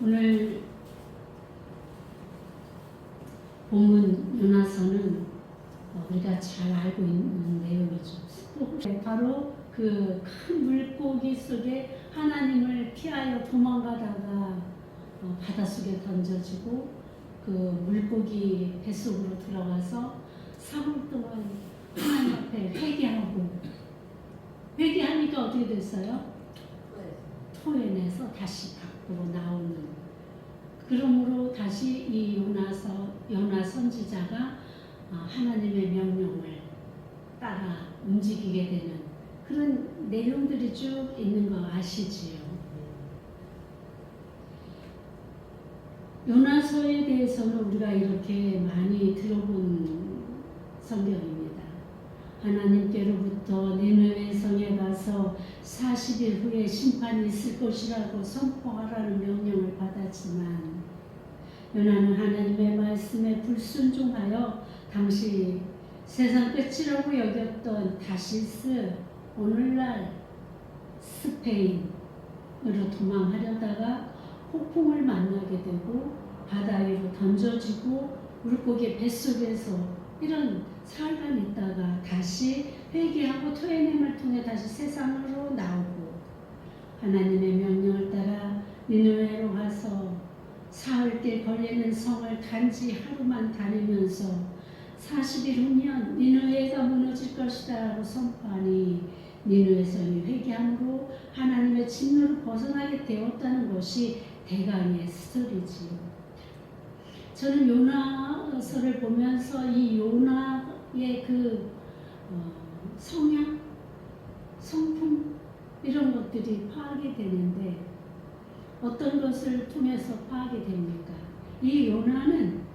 오늘 본문 요나서는 우리가 잘 알고 있는 내용이죠. 바로 그 큰 물고기 속에 하나님을 피하여 도망가다가 바닷속에 던져지고 그 물고기 뱃속으로 들어가서 3일 동안 하나님 앞에 회개하니까 어떻게 됐어요? 토해내서 다시 밖으로 나오는. 그러므로 다시 이 요나 선지자가 하나님의 명령을 따라 움직이게 되는 그런 내용들이 쭉 있는 거 아시지요? 요나서에 대해서는 우리가 이렇게 많이 들어본 성경입니다. 하나님께로부터 니느웨 성에 가서 40일 후에 심판이 있을 것이라고 선포하라는 명령을 받았지만 요나는 하나님의 말씀에 불순종하여 당시 세상 끝이라고 여겼던 다시스, 오늘날 스페인으로 도망하려다가 폭풍을 만나게 되고 바다 위로 던져지고 물고기 뱃속에서 이런 사흘간 있다가 다시 회개하고 토해냄을 통해 다시 세상으로 나오고 하나님의 명령을 따라 니느웨로 가서 사흘길 걸리는 성을 단지 하루만 다니면서 40일 후면 니느웨가 무너질 것이다 라고 선포하니 니느웨 성이 회개함으로 하나님의 진노를 벗어나게 되었다는 것이 대강의 스토리지요. 저는 요나서를 보면서 이 요나의 그 성향, 성품 이런 것들이 파악이 되는데 어떤 것을 통해서 파악이 됩니까? 이 요나는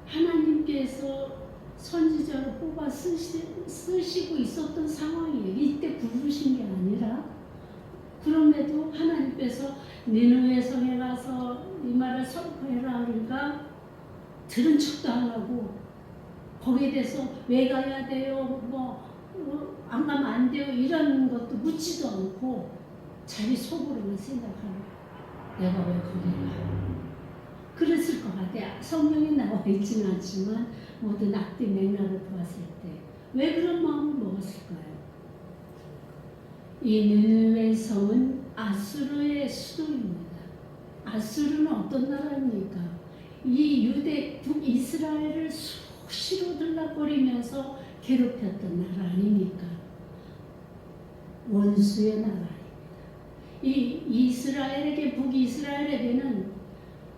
하나님께서 선지자로 뽑아 쓰시고 있었던 상황이에요. 이때 부르신 게 아니라 그럼에도 하나님께서 니느웨 성에 가서 이 말을 선포해라 그러니까 들은 척도 안 하고 거기에 대해서 왜 가야 돼요? 안 가면 안 돼요? 이런 것도 묻지도 않고 자기 속으로만 생각하는 내가 왜 거기 가? 그랬을 것 같아요. 성경에 나와 있지는 않지만 모든 앞뒤 맥락을 보았을 때 왜 그런 마음을 먹었을까요? 이 니느웨 성은 아수르의 수도입니다. 아수르는 어떤 나라입니까? 이 유대 북이스라엘을 수시로 들락거리면서 괴롭혔던 나라 아닙니까? 원수의 나라입니다. 이 이스라엘에게 북이스라엘에게는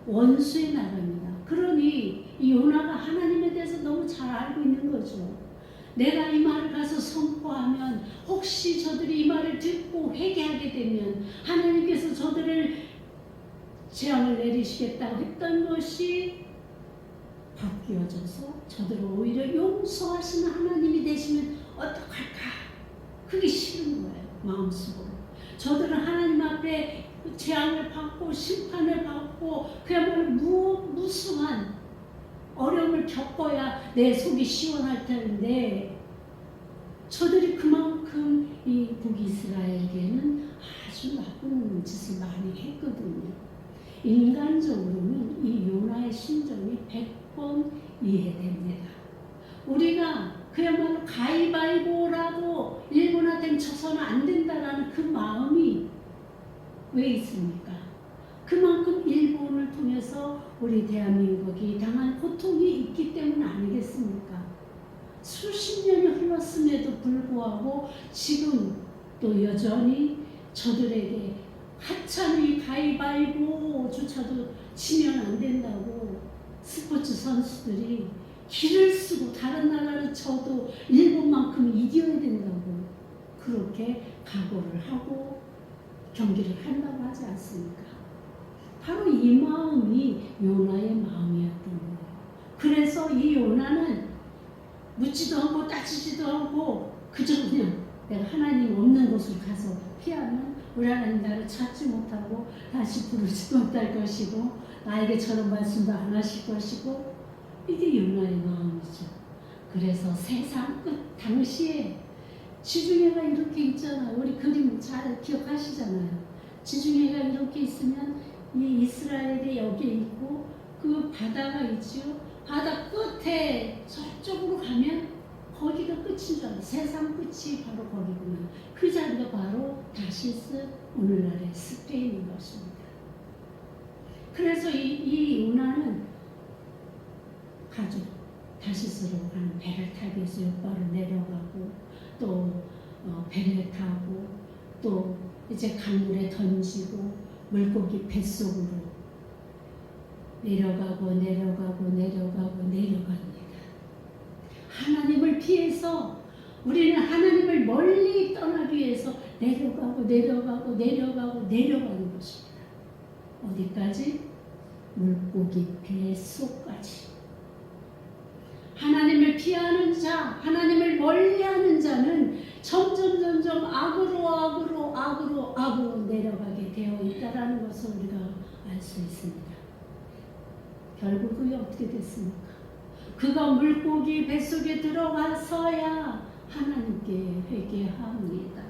원수의 나라입니다. 그러니 이 요나가 하나님에 대해서 너무 잘 알고 있는 거죠. 내가 이 말을 가서 선포하면 혹시 저들이 이 말을 듣고 회개하게 되면 하나님께서 저들을 재앙을 내리시겠다고 했던 것이 바뀌어져서 저들을 오히려 용서하시는 하나님이 되시면 어떡할까? 그게 싫은 거예요. 마음속으로. 저들은 하나님 앞에 재앙을 받고 심판을 받고 그야말로 무수한 어려움을 겪어야 내 속이 시원할 텐데 저들이 그만큼 이 북이스라엘에게는 아주 나쁜 짓을 많이 했거든요. 인간적으로는 이 요나의 심정이 100번 이해됩니다. 우리가 그야말로 가위바위보라도 일본한테는 쳐서는 안 된다라는 그 마음이 왜 있습니까? 그만큼 일본을 통해서 우리 대한민국이 당한 고통이 있기 때문 아니겠습니까? 수십 년이 흘렀음에도 불구하고 지금 또 여전히 저들에게 하찮은 가위바위보조차도 치면 안 된다고 스포츠 선수들이 길을 쓰고 다른 나라를 쳐도 일본만큼 이겨야 된다고 그렇게 각오를 하고 경기를 한다고 하지 않습니까? 바로 이 마음이 요나의 마음이었던 거예요. 그래서 이 요나는 묻지도 않고 따지지도 않고 그저 그냥 내가 하나님 없는 곳을 가서 피하면 우리 하나님 나를 찾지 못하고 다시 부르지도 못할 것이고 나에게 저런 말씀도 안 하실 것이고 이게 요나의 마음이죠. 그래서 세상 끝 당시에 지중해가 이렇게 있잖아요. 우리 그림 잘 기억하시잖아요. 지중해가 이렇게 있으면 이 이스라엘이 여기 있고 그 바다가 있지요. 바다 끝에 저쪽으로 가면 거기가 끝인 줄 알아요. 세상 끝이 바로 거기구나. 그 자리가 바로 다시스, 오늘날의 스페인인 것입니다. 그래서 이 요나는 가족 다시스로 가는 배를 타기 위해서 옆바로 내려가고 또 배를 타고 또 이제 강물에 던지고 물고기 뱃속으로 내려가고 내려갑니다. 하나님을 피해서 우리는 하나님을 멀리 떠나기 위해서 내려가는 것입니다. 어디까지? 물고기 뱃속까지. 하나님을 피하는 자, 하나님을 멀리하는 자는 점점 악으로 내려가게 되어 있다라는 것을 우리가 알 수 있습니다. 결국 그게 어떻게 됐습니까? 그가 물고기 뱃속에 들어가서야 하나님께 회개합니다.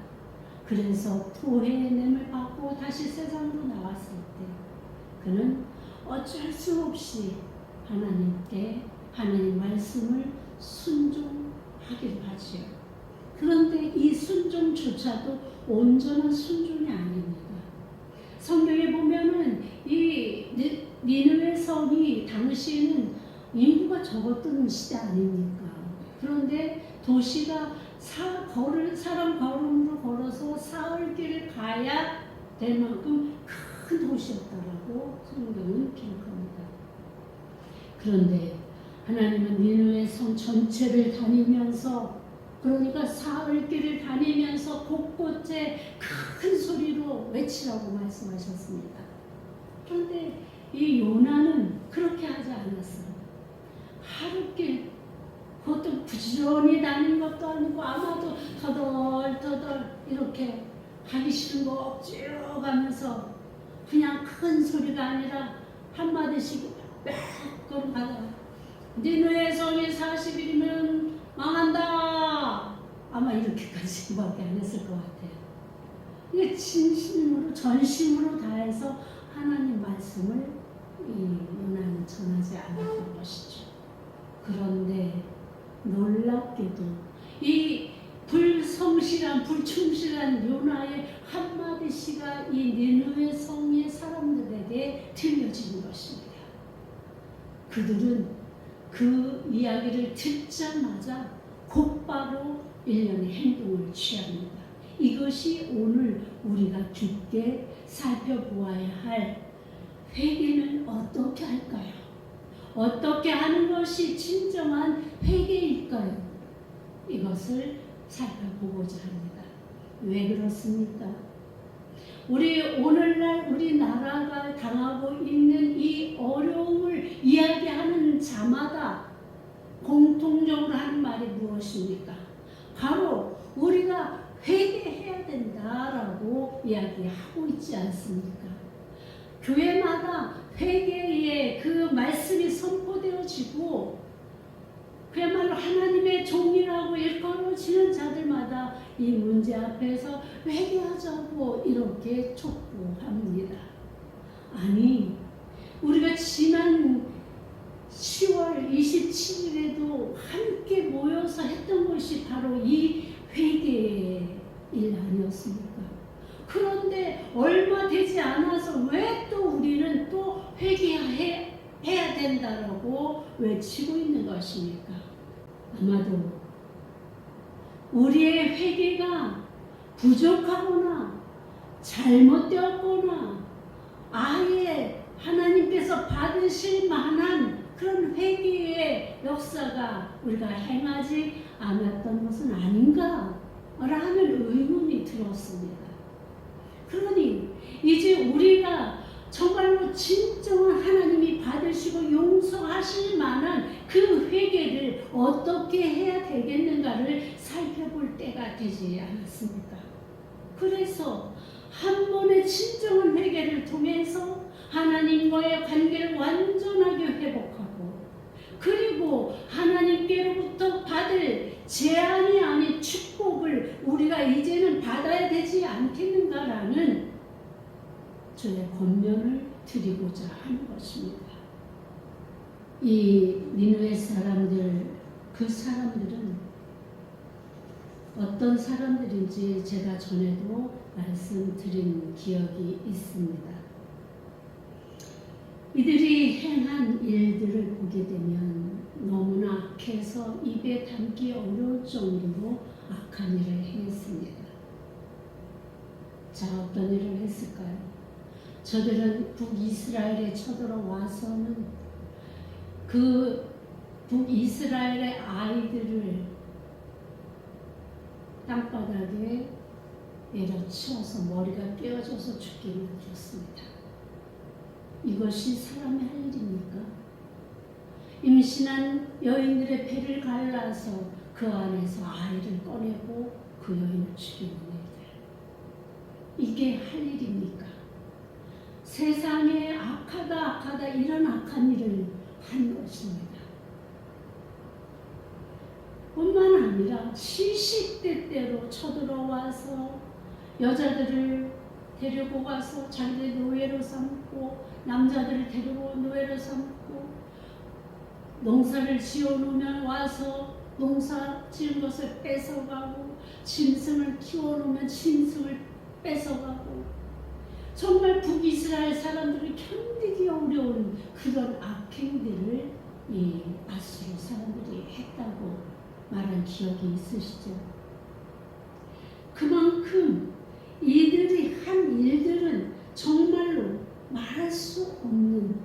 그래서 토해냄을 받고 다시 세상으로 나왔을 때 그는 어쩔 수 없이 하나님께 하나님 말씀을 순종하기를 하지요. 그런데 이 순종조차도 온전한 순종이 아닙니다. 성경에 보면은 이 니느웨 성이 당시에는 인구가 적었던 시대 아닙니까? 그런데 도시가 사람 걸음으로 걸어서 사흘길을 가야 될 만큼 큰 도시였다라고 성경은 기록합니다. 그런데 하나님은 니느웨 성 전체를 다니면서, 그러니까 사흘길을 다니면서 곳곳에 큰 소리로 외치라고 말씀하셨습니다. 그런데 이 요나는 그렇게 하지 않았어요. 하루길, 그것도 부지런히 다닌 것도 아니고 아마도 터덜터덜 이렇게 가기 싫은 거 억지로 가면서 그냥 큰 소리가 아니라 한마디씩 몇 걸음 가다가 니느웨 성이 40일이면 망한다, 아마 이렇게까지밖에 안 했을 것 같아요. 이게 진심으로 전심으로 다해서 하나님 말씀을 요나는 전하지 않았던 것이죠. 그런데 놀랍게도 이 불충실한 요나의 한마디씨가 이 니느웨 성의 사람들에게 들려지는 것입니다. 그들은 그 이야기를 듣자마자 곧바로 일련의 행동을 취합니다. 이것이 오늘 우리가 깊게 살펴보아야 할 회개는 어떻게 할까요? 어떻게 하는 것이 진정한 회개일까요? 이것을 살펴보고자 합니다. 왜 그렇습니까? 오늘날 우리나라가 당하고 있는 이 어려움을 이야기하는 자마다 공통적으로 하는 말이 무엇입니까? 바로 우리가 회개해야 된다라고 이야기하고 있지 않습니까? 교회마다 회개의 그 말씀이 선포되어지고 그야말로 하나님의 종이라고 일컬어지는 자들마다 이 문제 앞에서 회개하자고 이렇게 촉구합니다. 아니, 우리가 지난 10월 27일에도 함께 모여서 했던 것이 바로 이 회개의 일 아니었습니까? 그런데 얼마 되지 않아서 왜 또 우리는 또 회개해야 된다라고 외치고 있는 것입니까? 아마도 우리의 회개가 부족하거나 잘못되었거나 아예 하나님께서 받으실 만한 그런 회개의 역사가 우리가 행하지 않았던 것은 아닌가 라는 의문이 들었습니다. 그러니 이제 우리가 정말로 진정한 하나님이 받으시고 용서하실 만한 그 회개를 어떻게 해야 되겠는가를 살펴볼 때가 되지 않았습니까? 그래서 한 번의 진정한 회개를 통해서 하나님과의 관계를 완전하게 회복하고, 그리고 하나님께로부터 받을 제한이 아닌 축복을 우리가 이제는 받아야 되지 않겠는가라는 주의 권면을 드리고자 하는 것입니다. 이 니느웨 사람들, 그 사람들은 어떤 사람들인지 제가 전에도 말씀드린 기억이 있습니다. 이들이 행한 일들을 보게 되면 너무나 악해서 입에 담기 어려울 정도로 악한 일을 행했습니다. 자, 어떤 일을 했을까요? 저들은 북이스라엘에 쳐들어와서는 그 북이스라엘의 아이들을 땅바닥에 내려치워서 머리가 꿰어져서 죽게 만들었습니다. 이것이 사람의 할 일입니까? 임신한 여인들의 배를 갈라서 그 안에서 아이를 꺼내고 그 여인을 죽이는 일들, 이게 할 일입니까? 세상에 악하다 이런 악한 일을 한 것입니다. 뿐만 아니라 시시때때로 쳐들어와서 여자들을 데리고 가서 자기들 노예로 삼고 남자들을 데리고 노예로 삼고 농사를 지어놓으면 와서 농사 지은 것을 뺏어가고 짐승을 키워놓으면 짐승을 뺏어가고 정말 북이스라엘 사람들이 견디기 어려운 그런 악행들을 이 아수르 사람들이 했다고 말한 기억이 있으시죠? 그만큼 이들이 한 일들은 정말로 말할 수 없는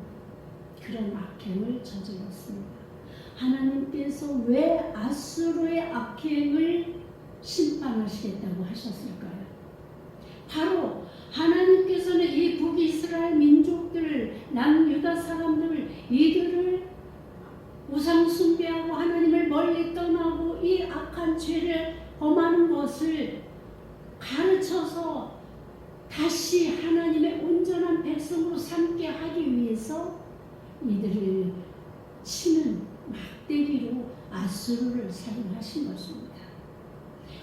그런 악행을 저질렀습니다. 하나님께서 왜 아수르의 악행을 심판하시겠다고 하셨을까요? 바로 하나님께서는 이 북이스라엘 민족들, 남유다 사람들, 이들을 우상 숭배하고 하나님을 멀리 떠나고 이 악한 죄를 범하는 것을 가르쳐서 다시 하나님의 온전한 백성으로 삼게 하기 위해서 이들을 치는 막대기로 아수르를 사용하신 것입니다.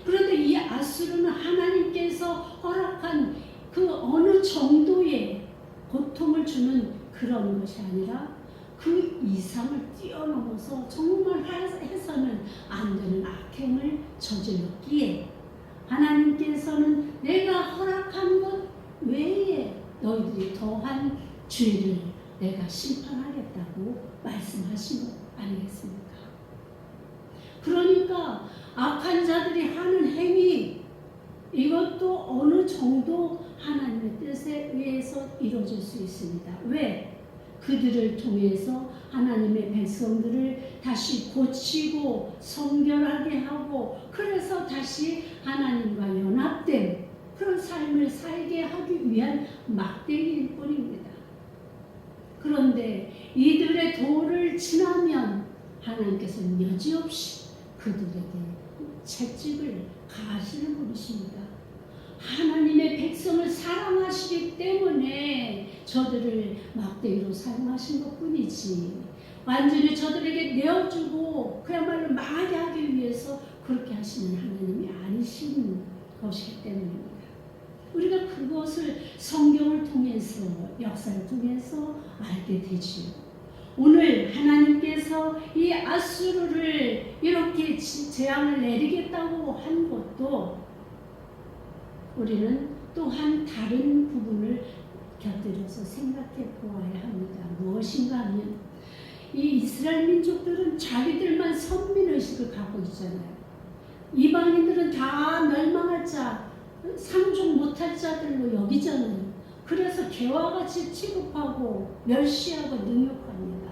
그런데 이 아수르는 하나님께서 허락한 그 어느 정도의 고통을 주는 그런 것이 아니라 그 이상을 뛰어넘어서 정말 해서는 안 되는 악행을 저질렀기에 하나님께서는 내가 허락한 것 외에 너희들이 더한 죄를 내가 심판하겠다고 말씀하신 것 아니겠습니까? 그러니까 악한 자들이 하는 행위, 이것도 어느 정도 하나님의 뜻에 의해서 이루어질 수 있습니다. 왜? 그들을 통해서 하나님의 백성들을 다시 고치고 성결하게 하고 그래서 다시 하나님과 연합된 그런 삶을 살게 하기 위한 막대기일 뿐입니다. 그런데 이들의 도를 지나면 하나님께서는 여지없이 그들에게 채찍을 가하시는 분이십니다. 하나님의 백성을 사랑하시기 때문에 저들을 막대기로 사용하신 것뿐이지 완전히 저들에게 내어주고 그야말로 망하게 하기 위해서 그렇게 하시는 하나님이 아니신 것이기 때문입니다. 우리가 그것을 성경을 통해서 역사를 통해서 알게 되지요. 오늘 하나님께서 이 아수르를 이렇게 재앙을 내리겠다고 한 것도 우리는 또한 다른 부분을 곁들여서 생각해 보아야 합니다. 무엇인가 하면 이 이스라엘 민족들은 자기들만 선민의식을 갖고 있잖아요. 이방인들은 다 멸망할 자, 상종 못할 자들로 여기잖아요. 그래서 개와 같이 취급하고 멸시하고 능욕합니다.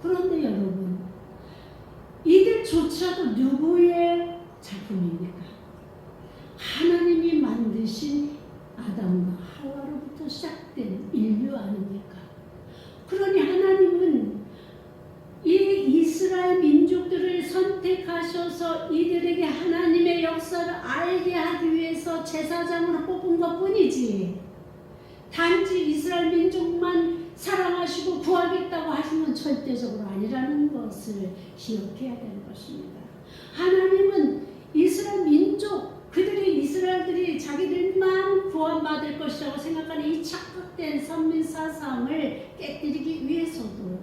그런데 여러분, 이들조차도 누구의 작품입니까? 하나님이 만드신 아담과 하와로부터 시작된 인류 아닙니까? 그러니 하나님은 이 이스라엘 민족들을 선택하셔서 이들에게 하나님의 역사를 알게 하기 위해서 제사장으로 뽑은 것뿐이지 단지 이스라엘 민족만 사랑하시고 구하겠다고 하시는 절대적으로 아니라는 것을 기억해야 되는 것입니다. 하나님은 이스라엘 민족, 그들이 이스라엘들이 자기들만 구원받을 것이라고 생각하는 이 착각된 왜곡된 선민 사상을 깨뜨리기 위해서도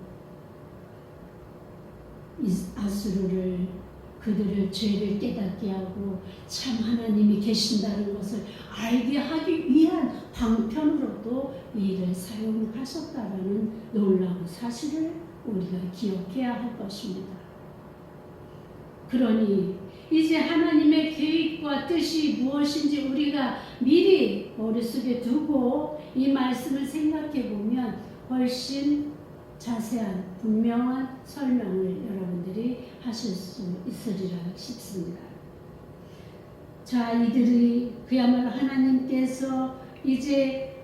아수르를 그들을 죄를 깨닫게 하고 참 하나님이 계신다는 것을 알게 하기 위한 방편으로도 이 일을 사용하셨다라는 놀라운 사실을 우리가 기억해야 할 것입니다. 그러니 이제 하나님의 계획과 뜻이 무엇인지 우리가 미리 머릿속에 두고 이 말씀을 생각해 보면 훨씬 자세한 분명한 설명을 여러분들이 하실 수 있으리라 싶습니다. 자, 이들이 그야말로 하나님께서 이제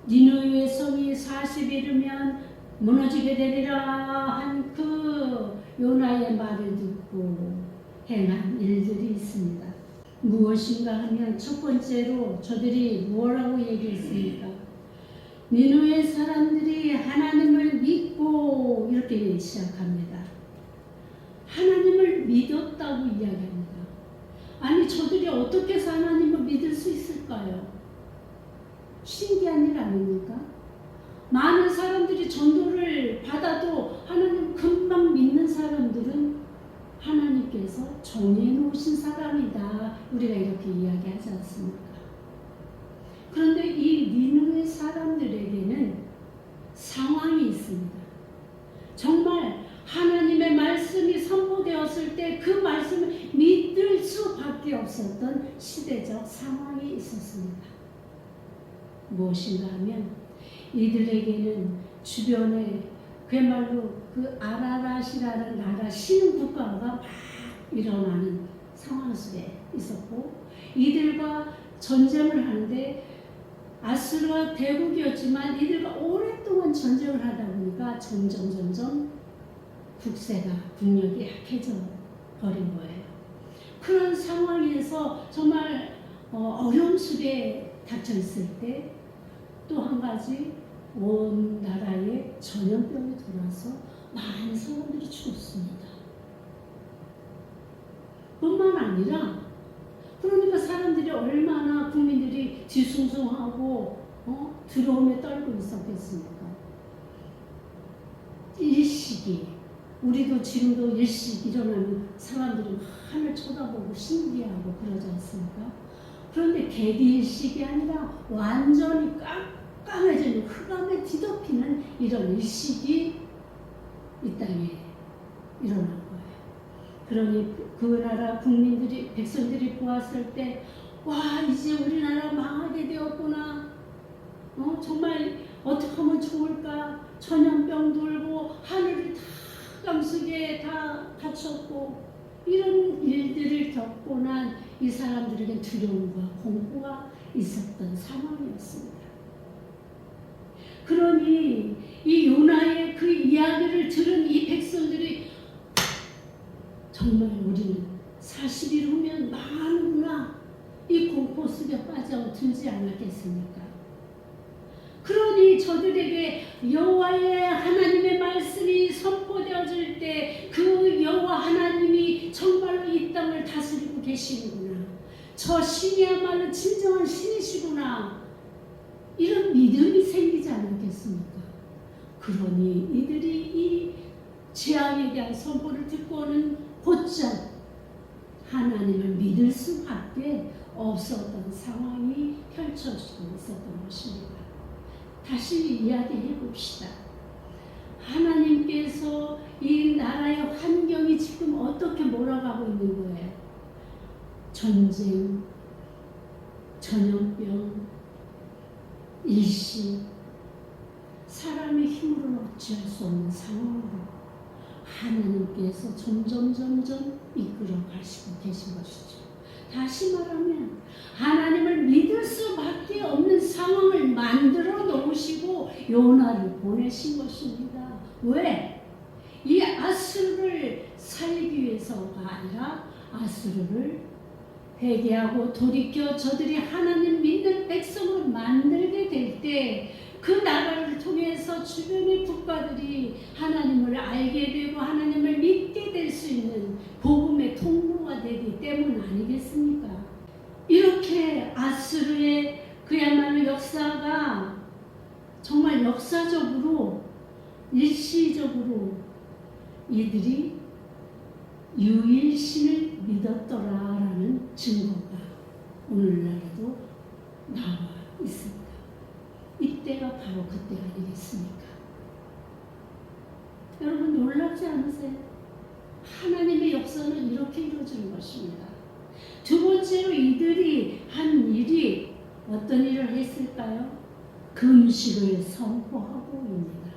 니느웨 성이 40일이면 무너지게 되리라 한 그 요나의 말을 듣고 행한 일들이 있습니다. 무엇인가 하면 첫 번째로 저들이 뭐라고 얘기했습니까? 니느웨 사람들이 하나님을 믿고 이렇게 시작합니다. 하나님을 믿었다고 이야기합니다. 아니 저들이 어떻게 해서 하나님을 믿을 수 있을까요? 신기한 일 아닙니까? 많은 사람들이 전도를 받아도 하나님 금방 믿는 사람들은 하나님께서 정해 놓으신 사람이다. 우리가 이렇게 이야기하지 않습니까? 그런데 이 니느웨 사람들에게는 상황이 있습니다. 정말 하나님의 말씀이 선포되었을 때 그 말씀을 믿을 수밖에 없었던 시대적 상황이 있었습니다. 무엇인가 하면 이들에게는 주변에 그야말로 그 아라랏이라는 나라 신 국가가 막 일어나는 상황 속에 있었고 이들과 전쟁을 하는데 아수르가 대국이었지만 이들과 오랫동안 전쟁을 하다 보니까 점점 국세가 국력이 약해져 버린 거예요. 그런 상황에서 정말 어려움 속에 닥쳐 있을 때 또 한 가지 온 나라에 전염병이 돌아서 많은 사람들이 죽었습니다. 뿐만 아니라 그러니까 사람들이 얼마나 국민들이 뒤숭숭하고 두려움에 떨고 있었겠습니까? 일시기 우리도 지금도 일시 일어나면 사람들이 하늘 쳐다보고 신기하고 그러지 않습니까? 그런데 개기일식이 아니라 완전히 깜깜해지는 흑암에 뒤덮이는 이런 일식이 이 땅에 일어난 거예요. 그러니 그 나라 국민들이 백성들이 보았을 때 와 이제 우리나라 망하게 되었구나. 정말 어떻게 하면 좋을까? 전염병 돌고 하늘이 다 깜속에 다 닫혔고 이런 일들을 겪고 난 이 사람들에게 두려움과 공포가 있었던 상황이었습니다. 그러니 이 요나의 그 이야기를 들은 이 백성들이 정말 우리는 40일 후면 망하는구나 이 공포 속에 빠져들지 않았겠습니까? 그러니 저들에게 여호와의 하나님의 말씀이 선포되어질 때 그 여호와 하나님이 정말로 이 땅을 다스리고 계시는구나. 저 신이야말로 진정한 신이시구나. 이런 믿음이 생기지 않았겠습니까? 그러니 이들이 이 재앙에 대한 선포를 듣고는 곧장 하나님을 믿을 수밖에 없었던 상황이 펼쳐지고 있었던 것입니다. 다시 이야기해 봅시다. 하나님께서 이 나라의 환경이 지금 어떻게 몰아가고 있는 거예요? 전쟁, 전염병, 일시, 사람의 힘으로는 어찌할 수 없는 상황으로 하나님께서 점점 이끌어 가시고 계신 것이죠. 다시 말하면 하나님을 믿을 수밖에 없는 상황을 만들어 놓으시고 요나를 보내신 것입니다. 왜? 이 아수르를 살리기 위해서가 아니라 아수르를 회개하고 돌이켜 저들이 하나님 믿는 백성을 만들게 될 때 그 나라를 통해서 주변의 국가들이 하나님을 알게 되고 하나님을 믿게 될 수 있는 복음의 통로가 되기 때문 아니겠습니까? 이렇게 아수르의 그야말로 역사가 정말 역사적으로 일시적으로 이들이 유일신을 믿었더라라는 증거가 오늘날에도 나와 있습니다. 이때가 바로 그때 아니겠습니까? 여러분 놀랍지 않으세요? 하나님의 역사는 이렇게 이루어지는 것입니다. 두 번째로 이들이 한 일이 어떤 일을 했을까요? 금식을 선포하고입니다.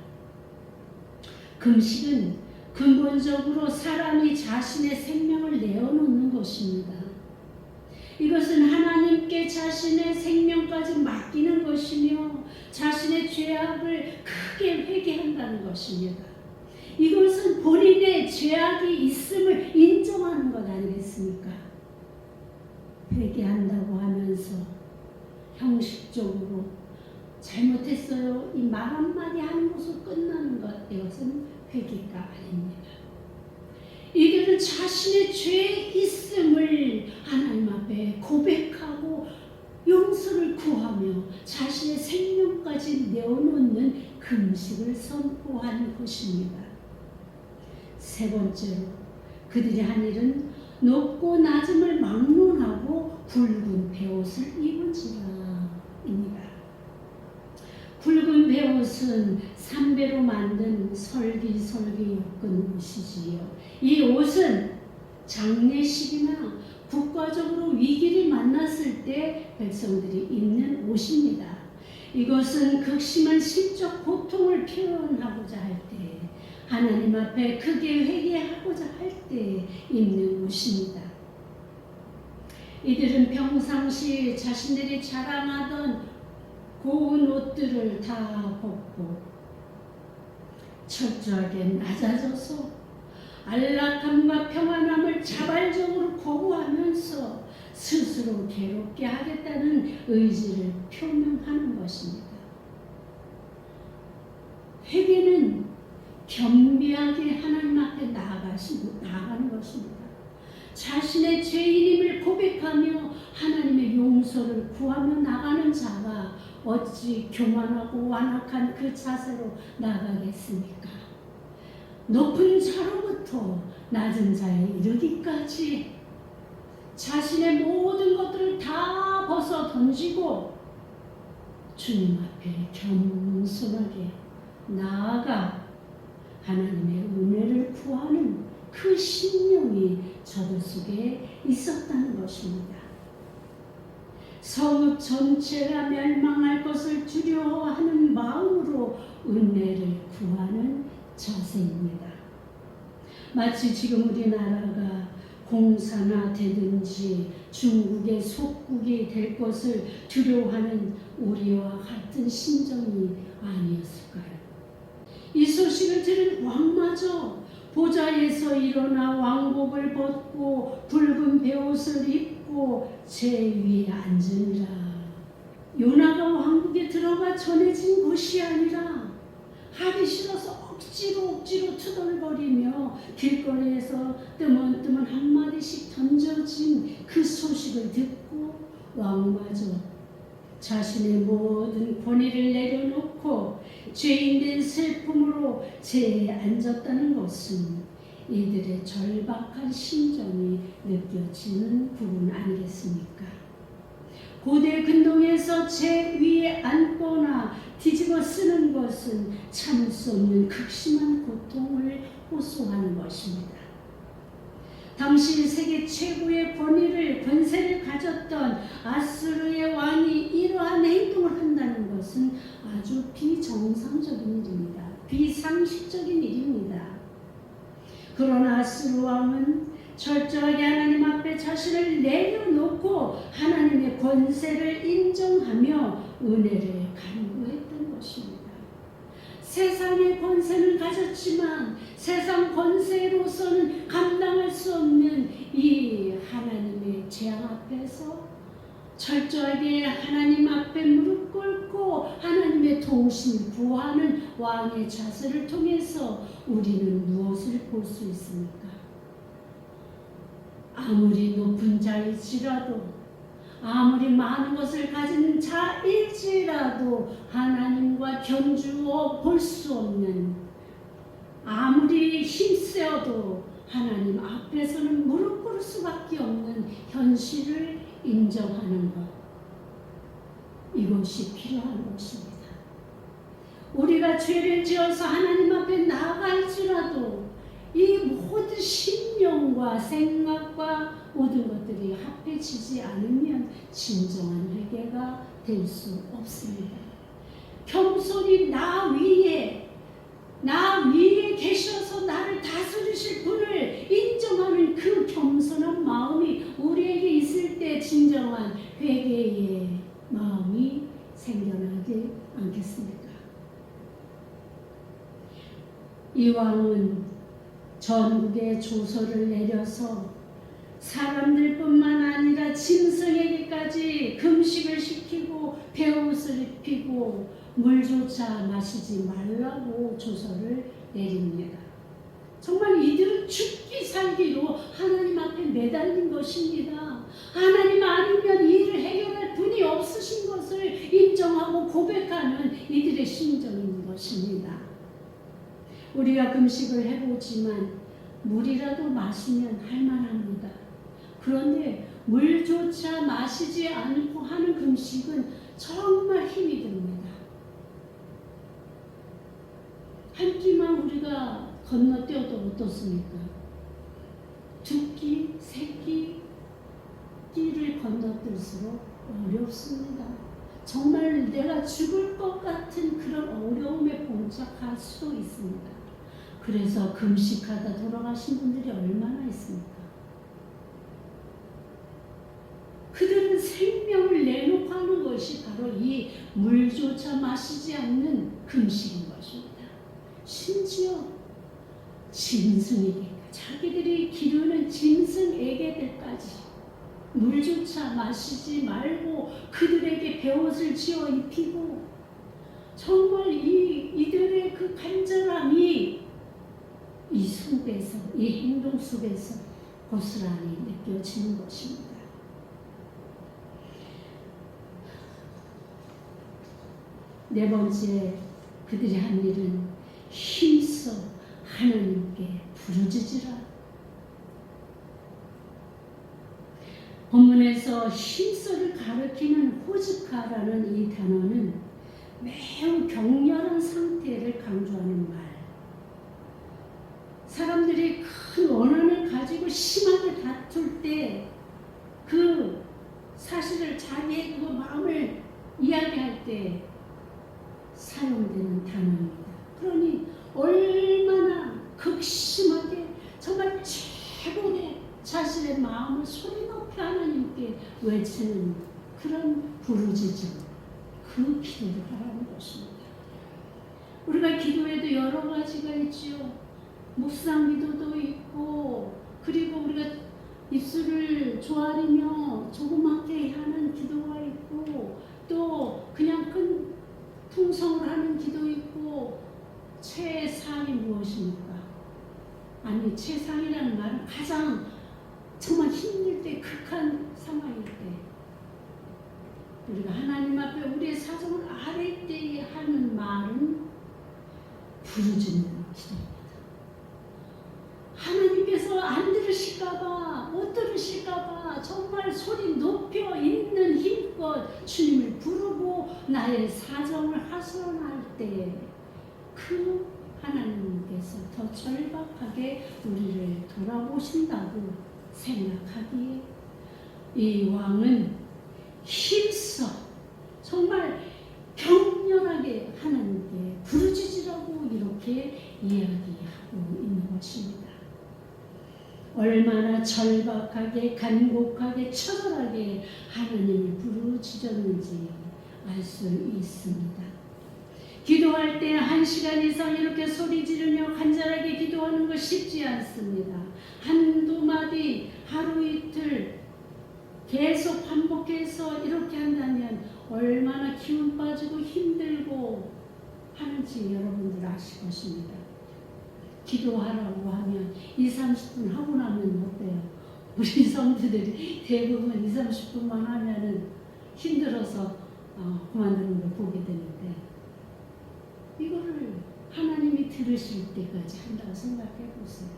금식은 근본적으로 사람이 자신의 생명을 내어놓는 것입니다. 이것은 하나님께 자신의 생명까지 맡기는 것이며 자신의 죄악을 크게 회개한다는 것입니다. 이것은 본인의 죄악이 있음을 인정하는 것 아니겠습니까? 회개한다고 하면서 형식적으로 잘못했어요. 이 말 한마디 하는 것으로 끝나는 것, 이것은 회개가 아닙니다. 이들은 자신의 죄의 있음을 하나님 앞에 고백하고 용서를 구하며 자신의 생명까지 내어놓는 금식을 선포한 것입니다. 세 번째로 그들이 한 일은 높고 낮음을 막론하고 굵은 베옷을 입은지라입니다. 굵은 베옷은 삼배로 만든 설기설기 엮은 옷이지요. 이 옷은 장례식이나 국가적으로 위기를 만났을 때 백성들이 입는 옷입니다. 이것은 극심한 심적 고통을 표현하고자 할 때, 하나님 앞에 크게 회개하고자 할 때 입는 옷입니다. 이들은 평상시 자신들이 자랑하던 고운 옷들을 다 벗고 철저하게 낮아져서 안락함과 평안함을 자발적으로 거부하면서 스스로 괴롭게 하겠다는 의지를 표명하는 것입니다. 회개는 겸비하게 하나님 앞에 나아가는 것입니다. 자신의 죄인임을 고백하며 하나님의 용서를 구하며 나가는 자가 어찌 교만하고 완악한 그 자세로 나가겠습니까? 높은 자로부터 낮은 자에 이르기까지 자신의 모든 것들을 다 벗어 던지고 주님 앞에 겸손하게 나아가 하나님의 은혜를 구하는 그 신령이 저들 속에 있었다는 것입니다. 성읍 전체가 멸망할 것을 두려워하는 마음으로 은혜를 구하는 자세입니다. 마치 지금 우리나라가 공사나 되든지 중국의 속국이 될 것을 두려워하는 우리와 같은 심정이 아니었을까요? 이 소식을 들은 왕마저 보좌에서 일어나 왕복을 벗고 붉은 베옷을 입고 제 위에 앉으니라. 요나가 왕국에 들어가 전해진 것이 아니라 하기 싫어서 억지로 투덜거리며 길거리에서 뜨문뜨문 한마디씩 던져진 그 소식을 듣고 왕마저 자신의 모든 권위를 내려놓고 죄인된 슬픔으로 제에 앉았다는 것은 이들의 절박한 심정이 느껴지는 부분 아니겠습니까? 고대 근동에서 제 위에 앉거나 뒤집어 쓰는 것은 참을 수 없는 극심한 고통을 호소하는 것입니다. 당시 세계 최고의 권세를 가졌던 아수르의 왕이 이러한 행동을 한다는 것은 아주 비정상적인 일입니다. 비상식적인 일입니다. 그러나 아수르 왕은 철저하게 하나님 앞에 자신을 내려놓고 하나님의 권세를 인정하며 은혜를 간구했던 것입니다. 세상의 권세는 가졌지만 세상 권세로서는 감당할 수 없는 이 하나님의 재앙 앞에서 철저하게 하나님 앞에 무릎 꿇고 하나님의 도우심을 구하는 왕의 자세를 통해서 우리는 무엇을 볼 수 있습니까? 아무리 높은 자일지라도 아무리 많은 것을 가진 자일지라도 하나님과 하나님과 견주어 볼 수 없는, 아무리 힘쓰어도 하나님 앞에서는 무릎 꿇을 수밖에 없는 현실을 인정하는 것, 이것이 필요한 것입니다. 우리가 죄를 지어서 하나님 앞에 나아갈지라도 이 모든 심령과 생각과 모든 것들이 합해지지 않으면 진정한 회개가 될 수 없습니다. 겸손히 나 위에 계셔서 나를 다스리실 분을 인정하는 그 겸손한 마음이 우리에게 있을 때 진정한 회개의 마음이 생겨나지 않겠습니까? 이 왕은 전국에 조서를 내려서 사람들뿐만 아니라 짐승에게까지 금식을 시키고 베옷을 입히고 물조차 마시지 말라고 조서를 내립니다. 정말 이들은 죽기 살기로 하나님 앞에 매달린 것입니다. 하나님 아니면 이를 해결할 분이 없으신 것을 인정하고 고백하는 이들의 심정인 것입니다. 우리가 금식을 해보지만 물이라도 마시면 할만합니다. 그런데 물조차 마시지 않고 하는 금식은 정말 힘이 듭니다. 한 끼만 우리가 건너뛰어도 어떻습니까? 두 끼, 세 끼를 건너뛸수록 어렵습니다. 정말 내가 죽을 것 같은 그런 어려움에 봉착할 수도 있습니다. 그래서 금식하다 돌아가신 분들이 얼마나 있습니까? 그들은 생명을 내놓고 하는 것이 바로 이 물조차 마시지 않는 금식인 것입니다. 심지어 짐승에게, 자기들이 기르는 짐승에게들까지 물조차 마시지 말고 그들에게 베옷을 지어 입히고, 정말 이들의 그 간절함이 이 속에서, 이 행동 속에서 고스란히 느껴지는 것입니다. 네 번째, 그들이 한 일은 힘써 하나님께 부르짖으라. 본문에서 힘써를 가리키는 호즈카라는 이 단어는 매우 격렬한 상태를 강조하는 말. 사람들이 큰 원한을 가지고 심하게 다툴 때 그 사실을 자기의 그 마음을 이야기할 때 사용되는 단어입니다. 그러니 얼마나 극심하게 정말 최고의 자신의 마음을 소리 높이 하나님께 외치는 그런 부르짖음, 그 기도를 하라는 것입니다. 우리가 기도에도 여러 가지가 있지요. 묵상 기도도 있고, 그리고 우리가 입술을 조아리며 조그맣게 하는 기도가 있고, 또 그냥 큰 통성을 하는 기도 있고, 최상이 무엇입니까? 아니, 최상이라는 말은 가장 정말 힘들 때, 극한 상황일 때, 우리가 하나님 앞에 우리의 사정을 아뢰 때에 하는 말은 부르짖는 기도입니다. 하나님께서 안 들으실까봐, 못 들으실까봐 정말 소리 높여 있는 힘껏 주님을 부르고 나의 사정을 하소연할 때 그 하나님께서 더 절박하게 우리를 돌아보신다고 생각하기에 이 왕은 힘써 정말 격렬하게 하나님께 부르짖으라고 이렇게 이야기하고 있는 것입니다. 얼마나 절박하게, 간곡하게, 처절하게 하나님을 부르짖었는지 알 수 있습니다. 기도할 때 1시간 이상 이렇게 소리 지르며 간절하게 기도하는 것 쉽지 않습니다. 한두 마디, 하루 이틀 계속 반복해서 이렇게 한다면 얼마나 기운 빠지고 힘들고 하는지 여러분들 아실 것입니다. 기도하라고 하면 20-30분 하고 나면 어때요? 우리 성도들이 대부분 20-30분만 하면은 힘들어서 그만두는 걸 보게 되는데, 들으실 때까지 한다고 생각해 보세요.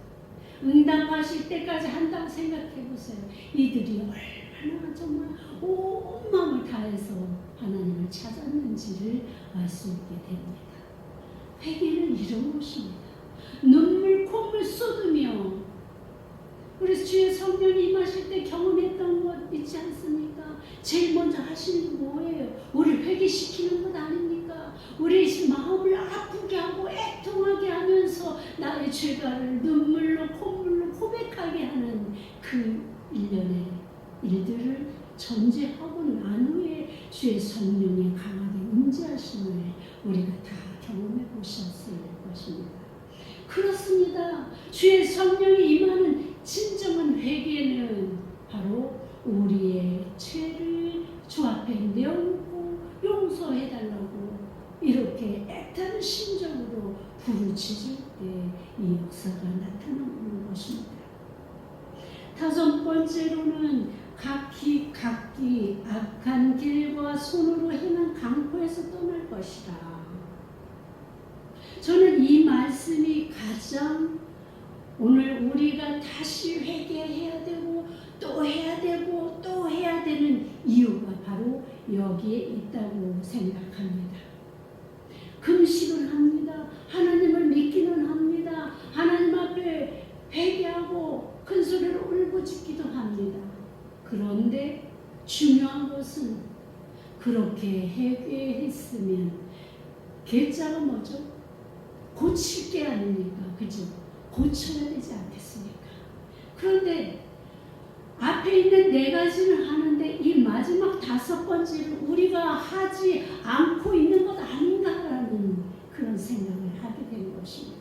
응답하실 때까지 한다고 생각해 보세요. 이들이 얼마나 정말 온 마음을 다해서 하나님을 찾았는지를 알 수 있게 됩니다. 회개는 이런 것입니다. 눈물 콧물 쏟으며 우리 주의 성령이 임하실 때 경험했던 것 있지 않습니까? 제일 먼저 하시는 게 뭐예요? 우리 회개시키는 것 아닙니까? 우리 마음을 아프게 하고 애통하게 하면서 나의 죄가를 눈물로 콧물로 고백하게 하는 그 일련의 일들을 전제하고 난 후에 주의 성령의 강하게 임재하심을 우리가 다 경험해 보셨을 것입니다. 그렇습니다. 주의 성령이 임하는 진정한 회개는 바로 우리의 죄를 주 앞에 내어놓고 용서해달라고 이렇게 애타는 심정으로 부르짖을 때 이 역사가 나타나는 것입니다. 다섯 번째로는 각기 악한 길과 손으로 행한 강포에서 떠날 것이다. 저는 이 말씀이 가장 오늘 우리가 다시 회개해야 되고 또 해야 되고 또 해야 되는 이유가 바로 여기에 있다고 생각합니다. 금식은 합니다. 하나님을 믿기는 합니다. 하나님 앞에 회개하고 큰 소리로 울부짖기도 합니다. 그런데 중요한 것은 그렇게 회개했으면 계자가 뭐죠? 고칠 게 아닙니까? 그죠? 고쳐야 되지 않겠습니까? 그런데 앞에 있는 네 가지는 하는데 이 마지막 다섯 번째를 우리가 하지 않고 있는 것 아닌가라는 그런 생각을 하게 된 것입니다.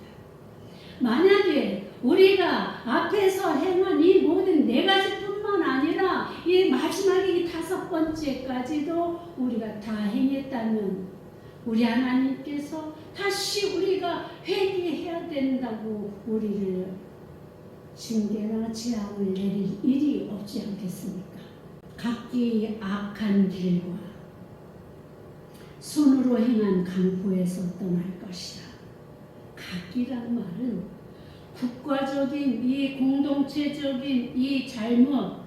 만약에 우리가 앞에서 행한 이 모든 네 가지뿐만 아니라 이 마지막에 이 다섯 번째까지도 우리가 다 행했다면 우리 하나님께서 다시 우리가 회개해야 된다고 우리를 징계나 재앙을 내릴 일이 없지 않겠습니까? 각기 악한 길과 손으로 행한 강포에서 떠날 것이다. 각기란 말은 국가적인 이 공동체적인 이 잘못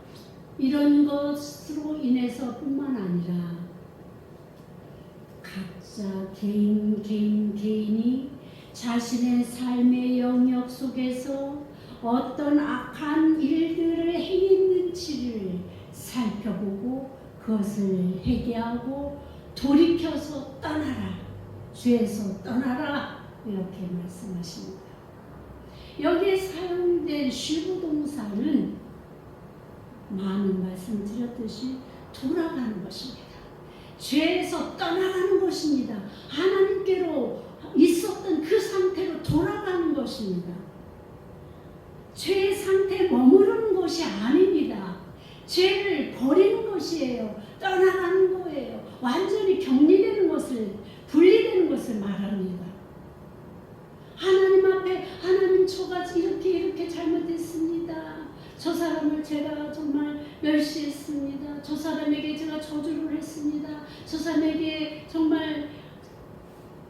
이런 것으로 인해서 뿐만 아니라 각자 개인이 자신의 삶의 영역 속에서 어떤 악한 일들을 행했는지를 살펴보고 그것을 회개하고 돌이켜서 떠나라. 죄에서 떠나라. 이렇게 말씀하십니다. 여기에 사용된 쉬부동사는 많은 말씀드렸듯이 돌아가는 것입니다. 죄에서 떠나가는 것입니다. 하나님께로 있었던 그 상태로 돌아가는 것입니다. 죄의 상태에 머무르는 것이 아닙니다. 죄를 버리는 것이에요. 떠나가는 거예요. 완전히 격리되는 것을, 분리되는 것을 말합니다. 하나님 앞에 하나님 저가 이렇게 잘못했습니다. 저 사람을 제가 정말 멸시했습니다. 저 사람에게 제가 저주를 했습니다. 저 사람에게 정말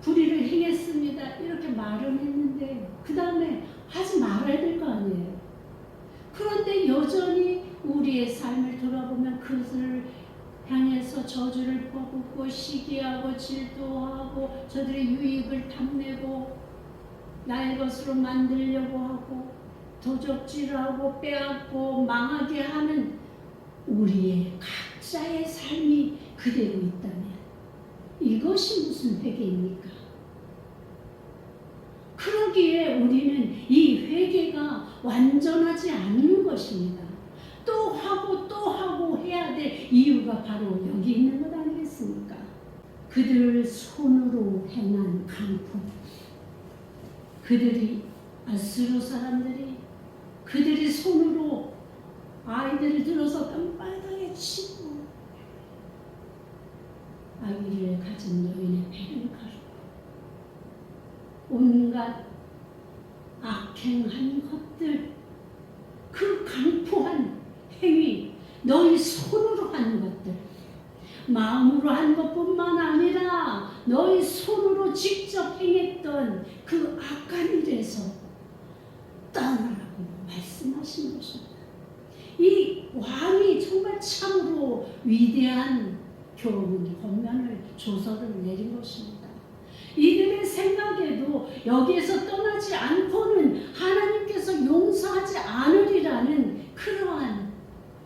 불의를 행했습니다. 이렇게 말은 했는데 그 다음에 하지 말아야 될 거 아니에요. 그런데 여전히 우리의 삶을 돌아보면 그것을 향해서 저주를 퍼붓고 시기하고 질투하고 저들의 유익을 탐내고 나의 것으로 만들려고 하고 도적질하고 빼앗고 망하게 하는 우리의 각자의 삶이 그대로 있다면 이것이 무슨 회개입니까? 그러기에 우리는 이 회개가 완전하지 않는 것입니다. 또 하고 해야 될 이유가 바로 여기 있는 것 아니겠습니까? 그들 손으로 행한 강포, 그들이 아수르 사람들이 그들이 손으로 아이들을 들어서 땅바닥에 치고 아기를 가진 여인의 배를 가르고 온갖 악행한 것들, 그 강포한 행위, 너희 손으로 한 것들, 마음으로 한 것뿐만 아니라 너희 손으로 직접 행했던 그 악한 하신 것입니다. 이 왕이 정말 참으로 위대한 교훈, 권면을, 조서를 내린 것입니다. 이들의 생각에도 여기에서 떠나지 않고는 하나님께서 용서하지 않으리라는 그러한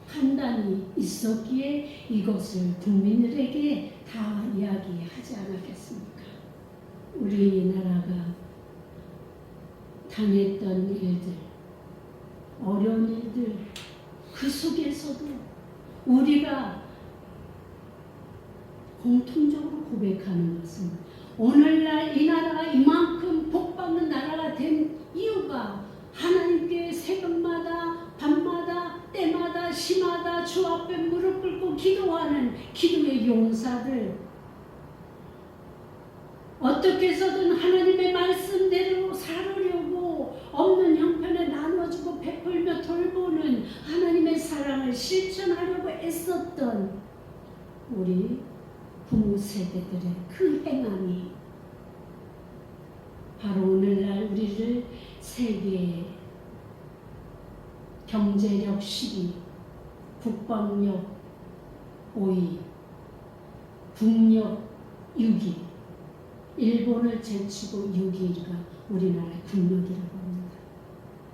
판단이 있었기에 이것을 국민들에게 다 이야기하지 않았겠습니까? 우리나라가 당했던 일들, 어려운 일들, 그 속에서도 우리가 공통적으로 고백하는 것은 오늘날 이 나라가 이만큼 복받는 나라가 된 이유가 하나님께 새벽마다 밤마다 때마다 시마다 주 앞에 무릎 꿇고 기도하는 기도의 용사들, 어떻게 해서든 하나님의 말씀대로 살으려고 없는 형편에 나눠주고 베풀며 돌보는 하나님의 사랑을 실천하려고 애썼던 우리 부모 세대들의 그 행함이 바로 오늘날 우리를 세계의 경제력 10위, 국방력 5위, 국력 6위, 일본을 제치고 6위가 우리나라의 국력이라고 합니다.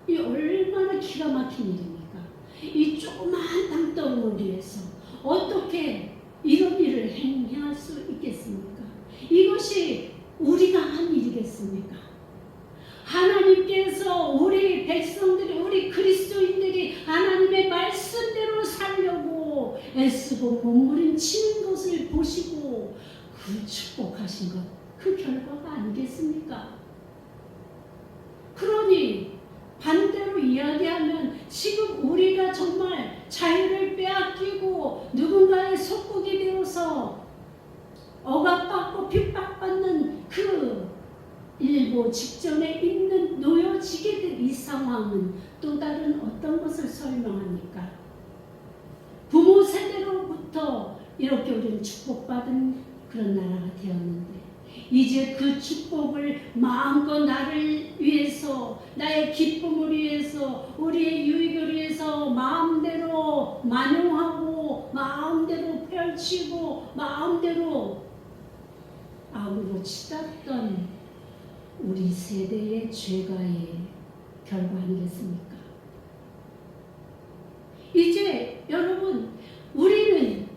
이 얼마나 기가 막힌 일입니까? 이 조그마한 땅덩어리에서 어떻게 이런 일을 행할 수 있겠습니까? 이것이 우리가 한 일이겠습니까? 하나님께서 우리 백성들이, 우리 그리스도인들이 하나님의 말씀대로 살려고 애쓰고 몸부림치는 것을 보시고 그 축복하신 것, 그 결과가 아니겠습니까? 그러니 반대로 이야기하면 지금 우리가 정말 자유를 빼앗기고 누군가의 속국이 되어서 억압받고 핍박받는 그 일보 직전에 있는 놓여지게 된 이 상황은 또 다른 어떤 것을 설명합니까? 부모 세대로부터 이렇게 우리는 축복받은 그런 나라가 되었는데 이제 그 축복을 마음껏 나를 위해서, 나의 기쁨을 위해서, 우리의 유익을 위해서 마음대로 만용하고 마음대로 펼치고 마음대로 악으로 치닫던 우리 세대의 죄가의 결과 아니겠습니까? 이제 여러분,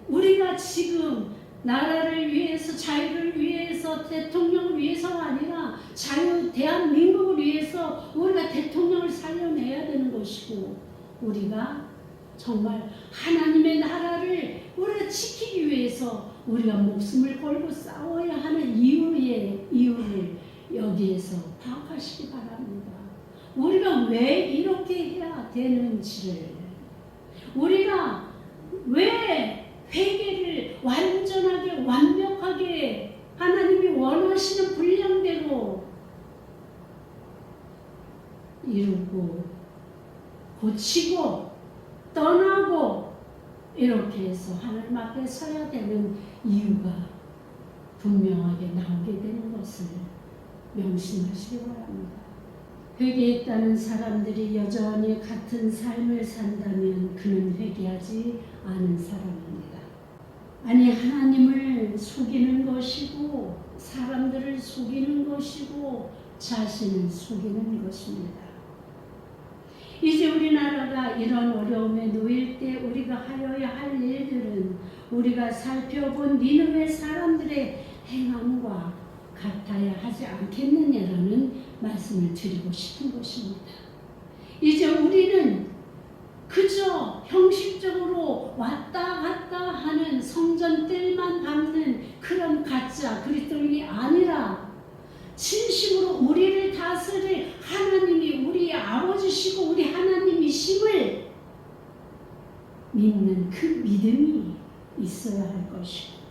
우리가 지금 나라를 위해서, 자유를 위해서, 대통령을 위해서가 아니라 대한민국을 위해서 우리가 대통령을 살려내야 되는 것이고, 우리가 정말 하나님의 나라를 우리가 지키기 위해서 우리가 목숨을 걸고 싸워야 하는 이유를 여기에서 파악하시기 바랍니다. 우리가 왜 이렇게 해야 되는지를, 우리가 왜 회개를 완전하게 완벽하게 하나님이 원하시는 분량대로 이루고 고치고 떠나고 이렇게 해서 하나님 앞에 서야 되는 이유가 분명하게 나오게 되는 것을 명심하시기 바랍니다. 회개했다는 사람들이 여전히 같은 삶을 산다면 그는 회개하지 않은 사람입니다. 아니, 하나님을 속이는 것이고 사람들을 속이는 것이고 자신을 속이는 것입니다. 이제 우리나라가 이런 어려움에 놓일 때 우리가 하여야 할 일들은 우리가 살펴본 니느웨 사람들의 행함과 같아야 하지 않겠느냐라는 말씀을 드리고 싶은 것입니다. 이제 우리는 그저 형식적으로 왔다 갔다 하는 성전들만 밟는 그런 가짜 그리스도인이 아니라 진심으로 우리를 다스릴 하나님이 우리의 아버지시고 우리 하나님이심을 믿는 그 믿음이 있어야 할 것이고,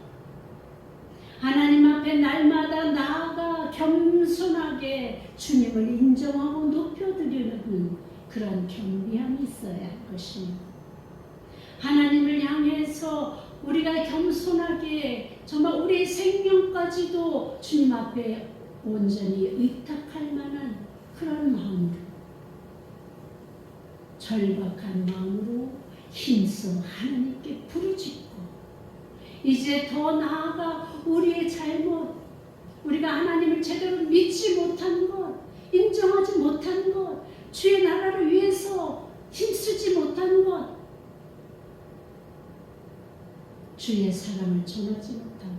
하나님 앞에 날마다 나아가 겸손하게 주님을 인정하고 높여드리는 그런 겸비함이 있어야 할 것입니다. 하나님을 향해서 우리가 겸손하게 정말 우리의 생명까지도 주님 앞에 온전히 의탁할 만한 그런 마음으로 절박한 마음으로 힘써 하나님께 부르짖고 이제 더 나아가 우리의 잘못, 우리가 하나님을 제대로 믿지 못한 것, 인정하지 못한 것, 주의 나라를 위해서 힘쓰지 못한 것, 주의 사랑을 전하지 못하고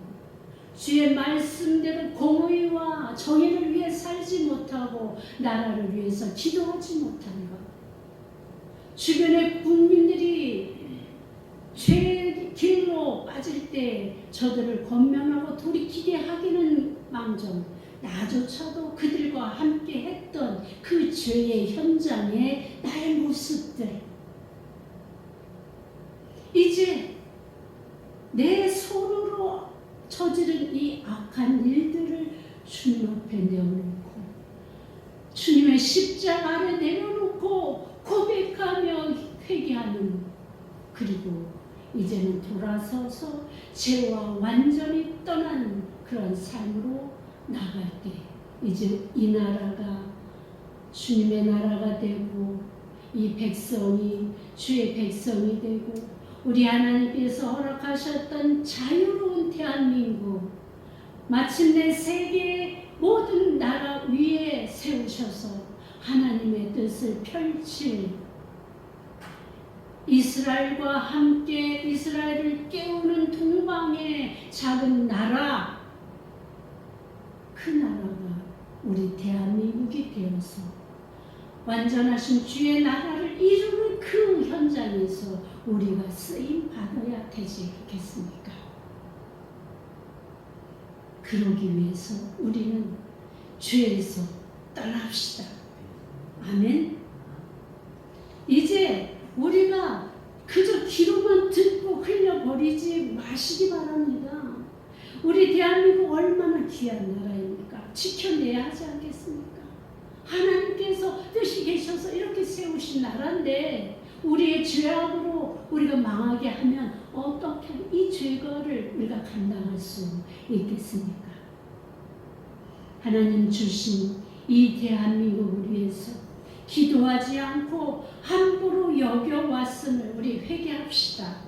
주의 말씀대로 공의와 정의를 위해 살지 못하고 나라를 위해서 기도하지 못한 것, 주변의 국민들이 죄의 길로 빠질 때 저들을 권면하고 돌이키게 하기는 망정 나조차도 그들과 함께 했던 그 죄의 현장의 나의 모습들, 이제 내 손으로 저지른 이 악한 일들을 주님 앞에 내어놓고 주님의 십자가 아래 내려놓고 고백하며 회개하는, 그리고 이제는 돌아서서 죄와 완전히 떠난 그런 삶으로 나갈 때 이제 이 나라가 주님의 나라가 되고 이 백성이 주의 백성이 되고 우리 하나님께서 허락하셨던 자유로운 대한민국, 마침내 세계의 모든 나라 위에 세우셔서 하나님의 뜻을 펼칠 이스라엘과 함께 이스라엘을 깨우는 동방의 작은 나라, 그 나라가 우리 대한민국이 되어서 완전하신 주의 나라를 이루는 그 현장에서 우리가 쓰임 받아야 되지 않겠습니까? 그러기 위해서 우리는 죄에서 떠납시다. 아멘. 이제 우리가 그저 귀로만 듣고 흘려버리지 마시기 바랍니다. 우리 대한민국 얼마나 귀한 나라입니까? 지켜내야 하지 않겠습니까? 하나님께서 뜻이 계셔서 이렇게 세우신 나라인데 우리의 죄악으로 우리가 망하게 하면 어떻게 이 죄거를 우리가 감당할 수 있겠습니까? 하나님 주신 이 대한민국을 위해서 기도하지 않고 함부로 여겨왔음을 우리 회개합시다.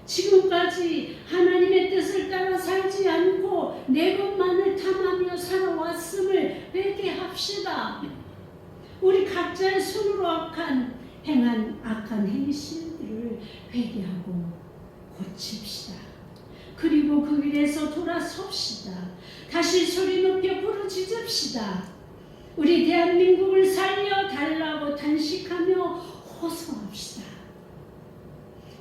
지금까지 하나님의 뜻을 따라 살지 않고 내 것만을 탐하며 살아왔음을 회개합시다. 우리 각자의 손으로 행한 악한 행실들을 회개하고 고칩시다. 그리고 그 길에서 돌아섭시다. 다시 소리 높여 부르짖읍시다. 우리 대한민국을 살려달라고 단식하며 호소합시다.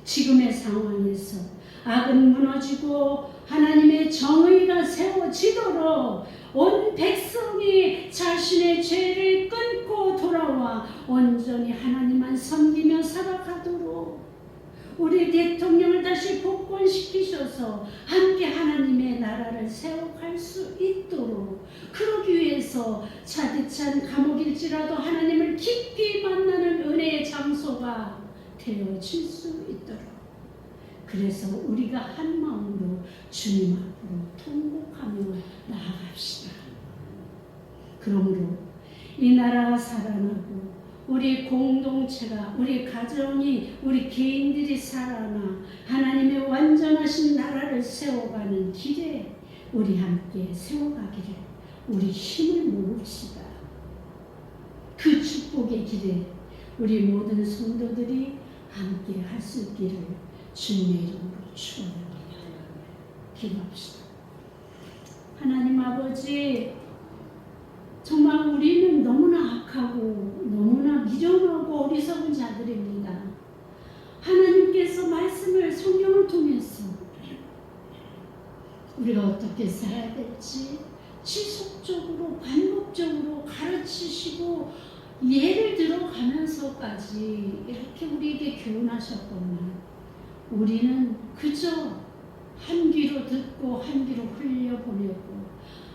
지금의 상황에서 악은 무너지고 하나님의 정의가 세워지도록 온 백성이 자신의 죄를 끊고 돌아와 온전히 하나님만 섬기며 살아가도록 우리 대통령을 다시 복권시키셔서 함께 하나님의 나라를 세워갈 수 있도록, 그러기 위해서 차디찬 감옥일지라도 하나님을 깊이 만나는 은혜의 장소가 되어질 수 있도록, 그래서 우리가 한 마음으로 주님 앞으로 통곡하며 나아갑시다. 그러므로 이 나라가 살아나고 우리 공동체가, 우리 가정이, 우리 개인들이 살아나 하나님의 완전하신 나라를 세워가는 길에 우리 함께 세워가기를 우리 힘을 모읍시다. 그 축복의 길에 우리 모든 성도들이 함께 할 수 있기를 주님의 이름으로 축원합니다. 기도합시다. 하나님 아버지, 정말 우리는 너무나 악하고 너무나 미련하고 어리석은 자들입니다. 하나님께서 말씀을 성경을 통해서 우리가 어떻게 살아야 될지 지속적으로 반복적으로 가르치시고 예를 들어가면서까지 이렇게 우리에게 교훈하셨건만 우리는 그저 한 귀로 듣고 한 귀로 흘려보내고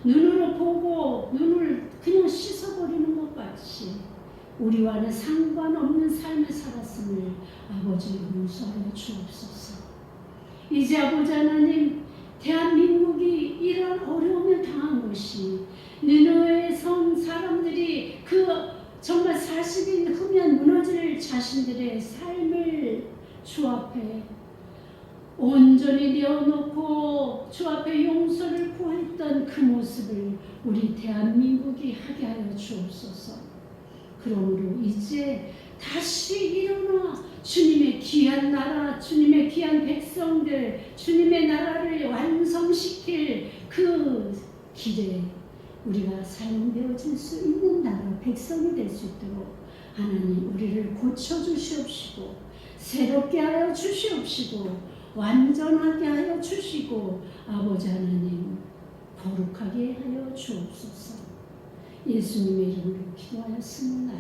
눈으로 보고 눈을 그냥 씻어버리는 것 같이 우리와는 상관없는 삶을 살았음을 아버지 용서하여 주옵소서. 이제 아버지 하나님, 대한민국이 이런 어려움을 당한 것이 니느웨에 선 사람들이 그 정말 40인 흠이 자신들의 삶을 주 앞에 온전히 내어놓고 주 앞에 용서를 구했던 그 모습을 우리 대한민국이 하게 하여 주옵소서. 그러므로 이제 다시 일어나 주님의 귀한 나라, 주님의 귀한 백성들, 주님의 나라를 완성시킬 그 길에 우리가 사용되어질 수 있는 나라, 백성이 될 수 있도록 하나님 우리를 고쳐주시옵시고 새롭게 하여 주시옵시고 완전하게 하여 주시고 아버지 하나님 거룩하게 하여 주옵소서. 예수님의 이름으로 기도하였습니다.